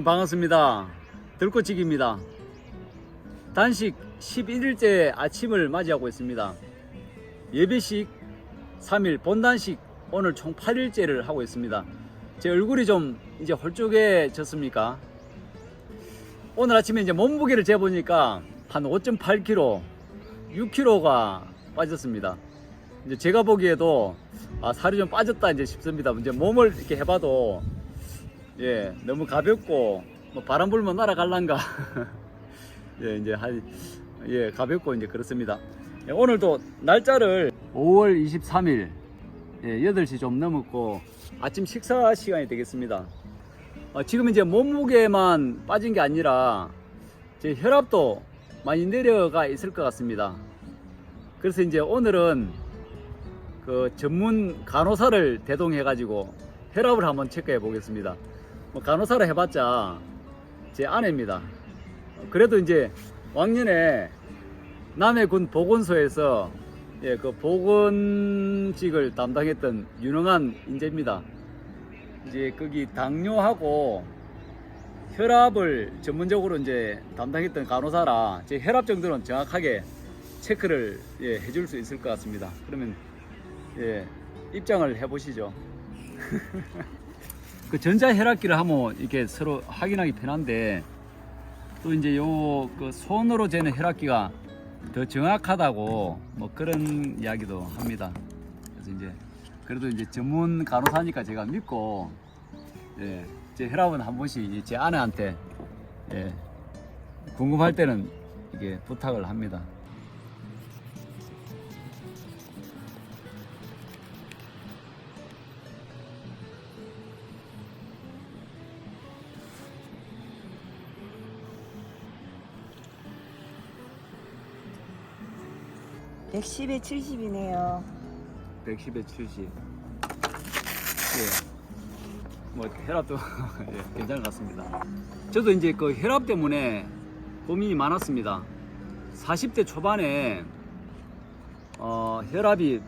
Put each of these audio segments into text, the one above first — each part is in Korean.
반갑습니다. 들꽃치기입니다. 단식 11일째 아침을 맞이하고 있습니다. 예배식 3일, 본단식 오늘 총 8일째를 하고 있습니다. 제 얼굴이 좀 이제 홀쭉해졌습니까? 오늘 아침에 이제 몸무게를 재보니까 한 5.8kg, 6kg가 빠졌습니다. 이제 제가 보기에도 살이 좀 빠졌다 이제 싶습니다. 이제 몸을 이렇게 해봐도 너무 가볍고 뭐 바람 불면 날아갈란가 이제 가볍고 이제 그렇습니다. 오늘도 날짜를 5월 23일 8시 좀 넘었고 아침 식사 시간이 되겠습니다. 지금 이제 몸무게만 빠진 게 아니라 제 혈압도 많이 내려가 있을 것 같습니다. 그래서 이제 오늘은 그 전문 간호사를 대동해 가지고 혈압을 한번 체크해 보겠습니다. 뭐 간호사를 해봤자 제 아내입니다. 그래도 이제 왕년에 남해군 보건소에서 그 보건직을 담당했던 유능한 인재입니다. 이제 거기 당뇨하고 혈압을 전문적으로 이제 담당했던 간호사라 제 혈압 정도는 정확하게 체크를 해줄 수 있을 것 같습니다. 그러면 입장을 해보시죠. 그 전자혈압기를 하면 이렇게 서로 확인하기 편한데 또 이제 그 손으로 재는 혈압기가 더 정확하다고 뭐 그런 이야기도 합니다. 그래서 이제 그래도 이제 전문 간호사니까 제가 믿고 제 혈압은 한 번씩 제 아내한테 궁금할 때는 이게 부탁을 합니다. 에 70이네요. 110에 70. 뭐 혈압도 괜찮은 것 같습니다. 저도 이제 그 혈압 때문에 고민이 많았습니다. 40대 초반에 혈압이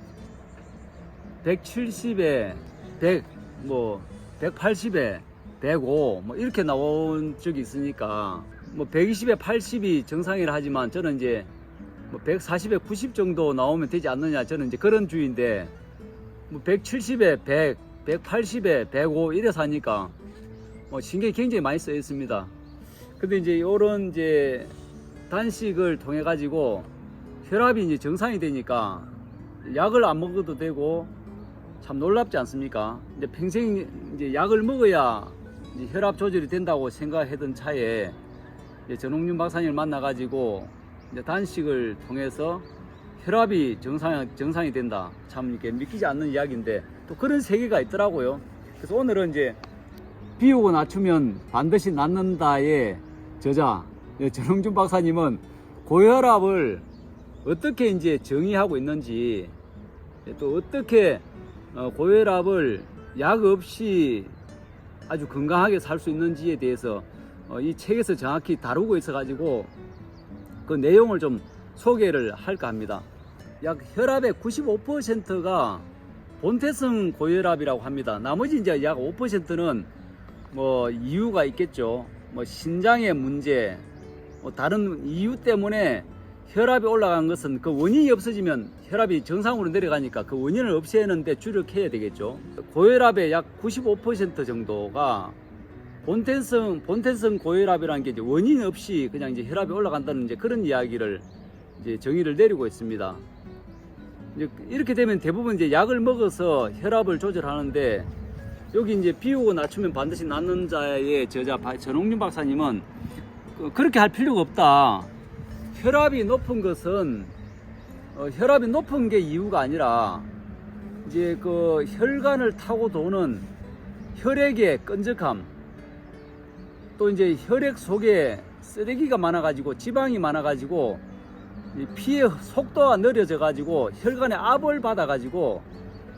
170에 100, 뭐 180에 105, 뭐 이렇게 나온 적이 있으니까 뭐 120에 80이 정상이라 하지만 저는 이제 뭐 140에 90 정도 나오면 되지 않느냐, 저는 이제 그런 주의인데 뭐 170에 100, 180에 105 이래서 하니까 뭐 신경이 굉장히 많이 쓰여 있습니다. 근데 이제 요런 이제 단식을 통해 가지고 혈압이 이제 정상이 되니까 약을 안 먹어도 되고 참 놀랍지 않습니까? 이제 평생 이제 약을 먹어야 이제 혈압 조절이 된다고 생각하던 차에 전홍윤 박사님을 만나 가지고 이제 단식을 통해서 혈압이 정상이 된다. 참 이렇게 믿기지 않는 이야기인데 또 그런 세계가 있더라고요. 그래서 오늘은 이제 비우고 낮추면 반드시 낫는다의 저자 전홍준 박사님은 고혈압을 어떻게 이제 정의하고 있는지, 또 어떻게 고혈압을 약 없이 아주 건강하게 살 수 있는지에 대해서 이 책에서 정확히 다루고 있어 가지고 그 내용을 좀 소개를 할까 합니다. 약 혈압의 95%가 본태성 고혈압이라고 합니다. 나머지 이제 약 5%는 뭐 이유가 있겠죠. 뭐 신장의 문제, 뭐 다른 이유 때문에 혈압이 올라간 것은 그 원인이 없어지면 혈압이 정상으로 내려가니까 그 원인을 없애는데 주력해야 되겠죠. 고혈압의 약 95% 정도가 본태성 고혈압이라는 게 이제 원인 없이 그냥 이제 혈압이 올라간다는 이제 그런 이야기를 이제 정의를 내리고 있습니다. 이제 이렇게 되면 대부분 이제 약을 먹어서 혈압을 조절하는데, 여기 이제 비우고 낮추면 반드시 낫는 자의 저자 전홍윤 박사님은 그렇게 할 필요가 없다. 혈압이 높은 것은 혈압이 높은 게 이유가 아니라 이제 그 혈관을 타고 도는 혈액의 끈적함, 또 이제 혈액 속에 쓰레기가 많아가지고 지방이 많아가지고 피의 속도가 느려져가지고 혈관에 압을 받아가지고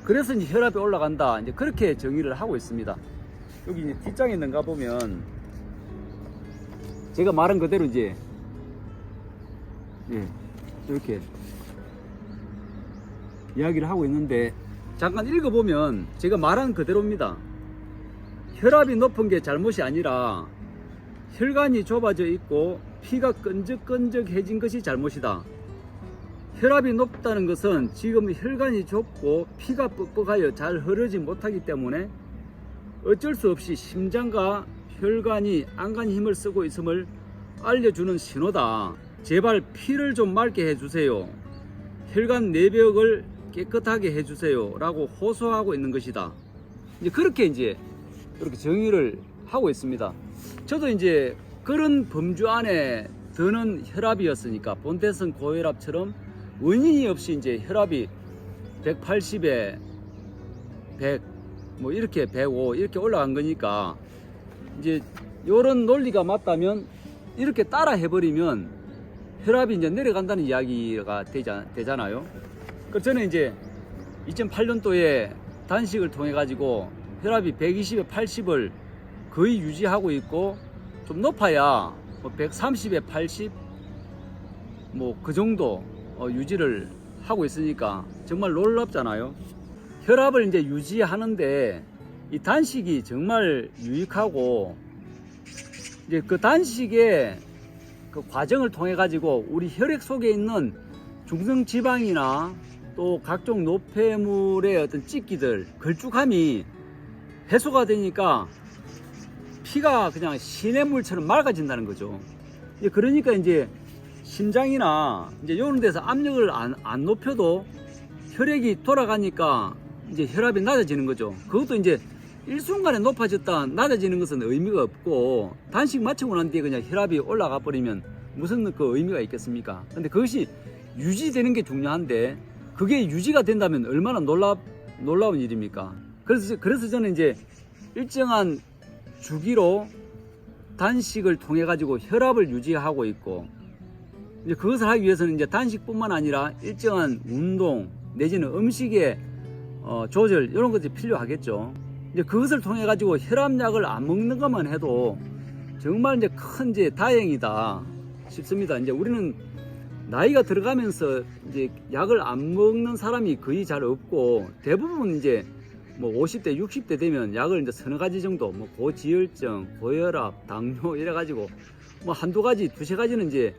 그래서 이제 혈압이 올라간다. 이제 그렇게 정의를 하고 있습니다. 여기 이제 뒷장에 있는가 보면 제가 말한 그대로 이제 이렇게 이야기를 하고 있는데 잠깐 읽어보면 제가 말한 그대로입니다. 혈압이 높은 게 잘못이 아니라 혈관이 좁아져 있고 피가 끈적끈적해진 것이 잘못이다. 혈압이 높다는 것은 지금 혈관이 좁고 피가 뻑뻑하여 잘 흐르지 못하기 때문에 어쩔 수 없이 심장과 혈관이 안간 힘을 쓰고 있음을 알려주는 신호다. 제발 피를 좀 맑게 해주세요. 혈관 내벽을 깨끗하게 해주세요. 라고 호소하고 있는 것이다. 이제 그렇게 이제 이렇게 정의를 하고 있습니다. 저도 이제 그런 범주 안에 드는 혈압이었으니까 본태성 고혈압처럼 원인이 없이 이제 혈압이 180에 100, 뭐 이렇게 105 이렇게 올라간 거니까 이제 요런 논리가 맞다면 이렇게 따라 해버리면 혈압이 이제 내려간다는 이야기가 되잖아요. 그래서 저는 이제 2008년도에 단식을 통해 가지고 혈압이 120에 80을 거의 유지하고 있고 좀 높아야 뭐 130에 80 뭐 그 정도 유지를 하고 있으니까 정말 놀랍잖아요. 혈압을 이제 유지하는데 이 단식이 정말 유익하고 이제 그 단식의 그 과정을 통해 가지고 우리 혈액 속에 있는 중성 지방이나 또 각종 노폐물의 어떤 찌기들, 걸쭉함이 해소가 되니까 피가 그냥 시냇물처럼 맑아진다는 거죠. 그러니까 이제 심장이나 이제 이런 데서 압력을 안 높여도 혈액이 돌아가니까 이제 혈압이 낮아지는 거죠. 그것도 이제 일순간에 높아졌다 낮아지는 것은 의미가 없고 단식 마치고 난 뒤에 그냥 혈압이 올라가 버리면 무슨 그 의미가 있겠습니까? 근데 그것이 유지되는 게 중요한데 그게 유지가 된다면 얼마나 놀라운 일입니까? 그래서 저는 이제 일정한 주기로 단식을 통해 가지고 혈압을 유지하고 있고 이제 그것을 하기 위해서는 이제 단식뿐만 아니라 일정한 운동 내지는 음식의 조절 이런 것들이 필요하겠죠. 이제 그것을 통해 가지고 혈압약을 안 먹는 것만 해도 정말 이제 큰 이제 다행이다 싶습니다. 이제 우리는 나이가 들어가면서 이제 약을 안 먹는 사람이 거의 잘 없고 대부분 이제 뭐 50대, 60대 되면 약을 이제 서너 가지 정도, 뭐 고지혈증, 고혈압, 당뇨 이래 가지고 뭐 한두 가지, 두세 가지는 이제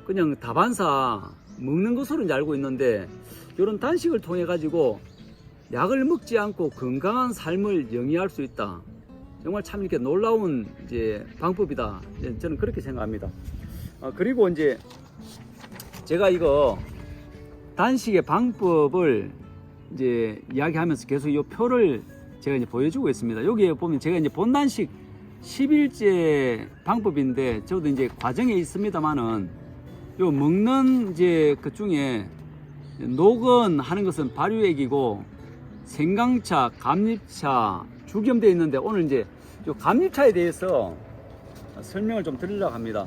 그냥 다반사 먹는 것으로 이제 알고 있는데 이런 단식을 통해 가지고 약을 먹지 않고 건강한 삶을 영위할 수 있다. 정말 참 이렇게 놀라운 이제 방법이다. 저는 그렇게 생각합니다. 그리고 이제 제가 이거 단식의 방법을 이제 이야기하면서 계속 이 표를 제가 이제 보여주고 있습니다. 여기에 보면 제가 이제 본단식 10일째 방법인데 저도 이제 과정에 있습니다만은 요 먹는 이제 그 중에 녹은 하는 것은 발효액이고 생강차, 감잎차, 죽염되어 있는데 오늘 이제 요 감잎차에 대해서 설명을 좀 드리려고 합니다.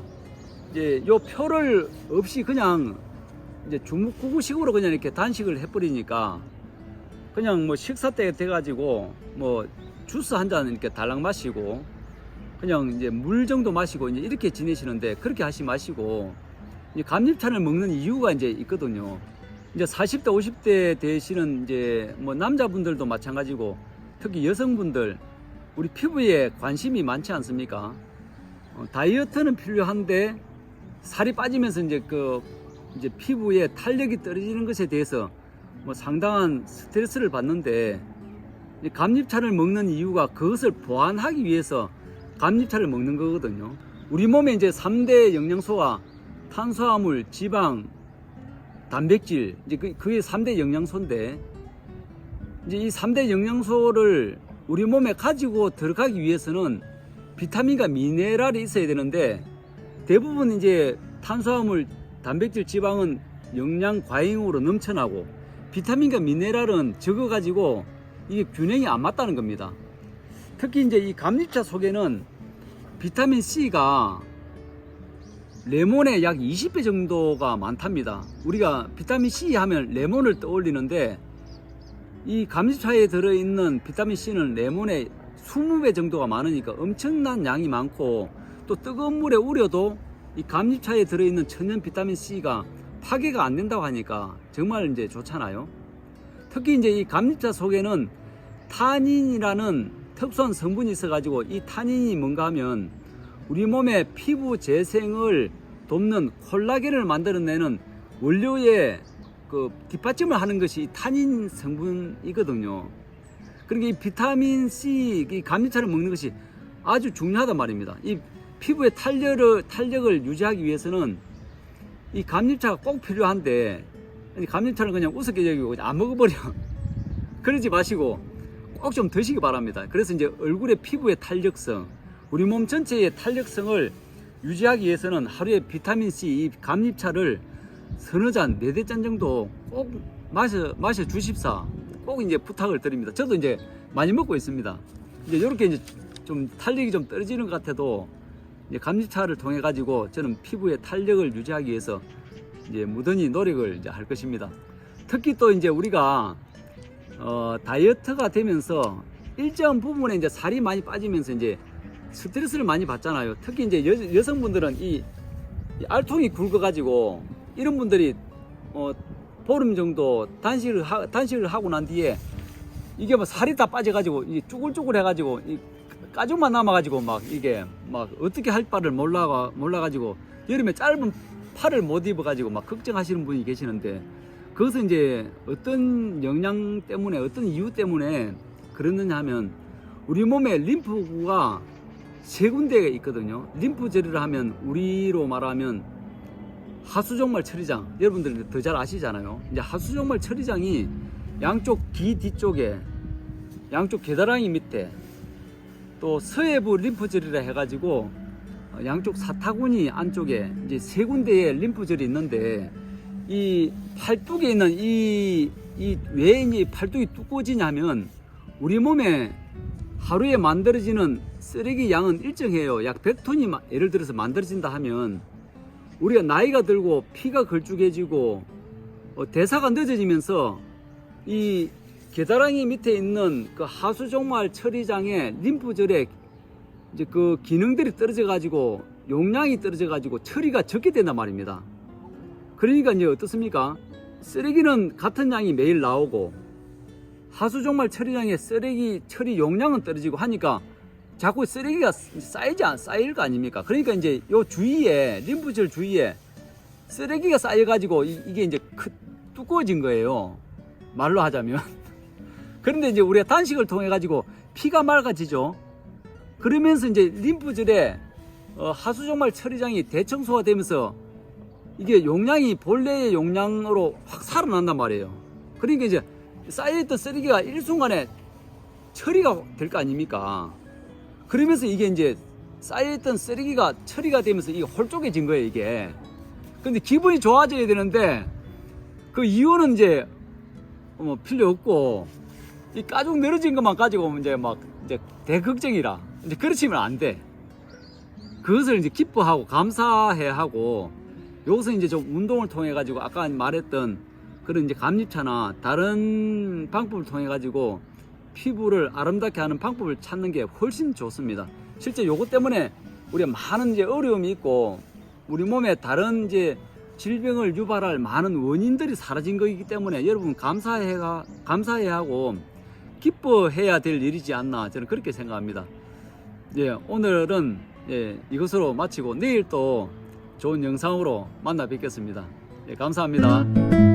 이제 요 표를 없이 그냥 이제 중국구구식으로 그냥 이렇게 단식을 해버리니까 그냥 뭐 식사 때 돼가지고 뭐 주스 한 잔 이렇게 달랑 마시고 그냥 이제 물 정도 마시고 이제 이렇게 지내시는데 그렇게 하시 마시고 이제 감잎차를 먹는 이유가 이제 있거든요. 이제 40대, 50대 되시는 이제 뭐 남자분들도 마찬가지고 특히 여성분들 우리 피부에 관심이 많지 않습니까? 다이어트는 필요한데 살이 빠지면서 이제 이제 피부에 탄력이 떨어지는 것에 대해서 뭐 상당한 스트레스를 받는데 감잎차를 먹는 이유가 그것을 보완하기 위해서 감잎차를 먹는 거거든요. 우리 몸에 이제 3대 영양소가 탄수화물, 지방, 단백질, 이제 그게 3대 영양소인데 이제 이 3대 영양소를 우리 몸에 가지고 들어가기 위해서는 비타민과 미네랄이 있어야 되는데 대부분 이제 탄수화물, 단백질, 지방은 영양 과잉으로 넘쳐나고 비타민과 미네랄은 적어가지고 이게 균형이 안 맞다는 겁니다. 특히 이제 이 감잎차 속에는 비타민 C가 레몬의 약 20배 정도가 많답니다. 우리가 비타민 C 하면 레몬을 떠올리는데 이 감잎차에 들어있는 비타민 C는 레몬의 20배 정도가 많으니까 엄청난 양이 많고 또 뜨거운 물에 우려도 이 감잎차에 들어있는 천연 비타민 C가 파괴가 안 된다고 하니까 정말 이제 좋잖아요. 특히 이제 이 감잎차 속에는 타닌이라는 특수한 성분이 있어가지고 이 타닌이 뭔가 하면 우리 몸의 피부 재생을 돕는 콜라겐을 만들어내는 원료의 그 뒷받침을 하는 것이 타닌 성분이거든요. 그러니까 이 비타민 C, 이 감리차를 먹는 것이 아주 중요하단 말입니다. 이 피부의 탄력을 유지하기 위해서는 이 감리차가 꼭 필요한데, 감리차를 그냥 우습게 여기고 그냥 안 먹어버려. 그러지 마시고 꼭 좀 드시기 바랍니다. 그래서 이제 얼굴의 피부의 탄력성, 우리 몸 전체의 탄력성을 유지하기 위해서는 하루에 비타민C 이 감리차를 서너 잔, 4-4잔 정도 꼭 마셔 주십사. 꼭 이제 부탁을 드립니다. 저도 이제 많이 먹고 있습니다. 이제 이렇게 이제 좀 탄력이 좀 떨어지는 것 같아도 이제 감리차를 통해 가지고 저는 피부의 탄력을 유지하기 위해서 이제 무던히 노력을 이제 할 것입니다. 특히 또 이제 우리가 다이어트가 되면서 일정 부분에 이제 살이 많이 빠지면서 이제 스트레스를 많이 받잖아요. 특히 이제 여성분들은 이 알통이 굵어가지고 이런 분들이 보름 정도 단식을 하고 난 뒤에 이게 뭐 살이 다 빠져가지고 이 쭈글쭈글 해가지고 이 가죽만 남아가지고 막 이게 막 어떻게 할 바를 몰라가지고 여름에 짧은 팔을 못 입어가지고 막 걱정하시는 분이 계시는데, 그것은 이제 어떤 영양 때문에, 어떤 이유 때문에 그러느냐 하면 우리 몸에 림프구가 3군데가 있거든요. 림프절이라 하면 우리로 말하면 하수종말 처리장, 여러분들 더 잘 아시잖아요. 이제 하수종말 처리장이 양쪽 귀 뒤쪽에, 양쪽 겨드랑이 밑에, 또 서해부 림프절이라 해가지고 양쪽 사타구니 안쪽에 이제 3군데의 림프절이 있는데, 이 팔뚝에 있는 왜 이 팔뚝이 두꺼워지냐면 우리 몸에 하루에 만들어지는 쓰레기 양은 일정해요. 약 100톤이 예를 들어서 만들어진다 하면 우리가 나이가 들고 피가 걸쭉해지고 대사가 늦어지면서 이 겨드랑이 밑에 있는 그 하수종말 처리장의 림프절에 이제 그 기능들이 떨어져 가지고 용량이 떨어져 가지고 처리가 적게 된단 말입니다. 그러니까 이제 어떻습니까? 쓰레기는 같은 양이 매일 나오고 하수종말 처리장의 쓰레기 처리 용량은 떨어지고 하니까 자꾸 쓰레기가 쌓일 거 아닙니까? 그러니까 이제 요 주위에, 림프절 주위에 쓰레기가 쌓여가지고 이게 이제 두꺼워진 거예요. 말로 하자면. 그런데 이제 우리가 단식을 통해 가지고 피가 맑아지죠. 그러면서 이제 림프절에 하수종말 처리장이 대청소가 되면서 이게 용량이 본래의 용량으로 확 살아난단 말이에요. 그러니까 이제 쌓여있던 쓰레기가 일순간에 처리가 될 거 아닙니까? 그러면서 이게 이제 쌓여있던 쓰레기가 처리가 되면서 이게 홀쭉해진 거예요, 이게. 근데 기분이 좋아져야 되는데 그 이유는 이제 필요 없고 이 가죽 늘어진 것만 가지고 이제 막 이제 대걱정이라 이제 그렇지면 안 돼. 그것을 이제 기뻐하고 감사해야 하고, 여기서 이제 좀 운동을 통해 가지고 아까 말했던 그런 이제 감리차나 다른 방법을 통해 가지고 피부를 아름답게 하는 방법을 찾는 게 훨씬 좋습니다. 실제 요것 때문에 우리가 많은 이제 어려움이 있고 우리 몸에 다른 이제 질병을 유발할 많은 원인들이 사라진 거이기 때문에 여러분 감사해야 하고 기뻐해야 될 일이지 않나, 저는 그렇게 생각합니다. 예, 오늘은 이것으로 마치고 내일 또 좋은 영상으로 만나 뵙겠습니다. 예, 감사합니다.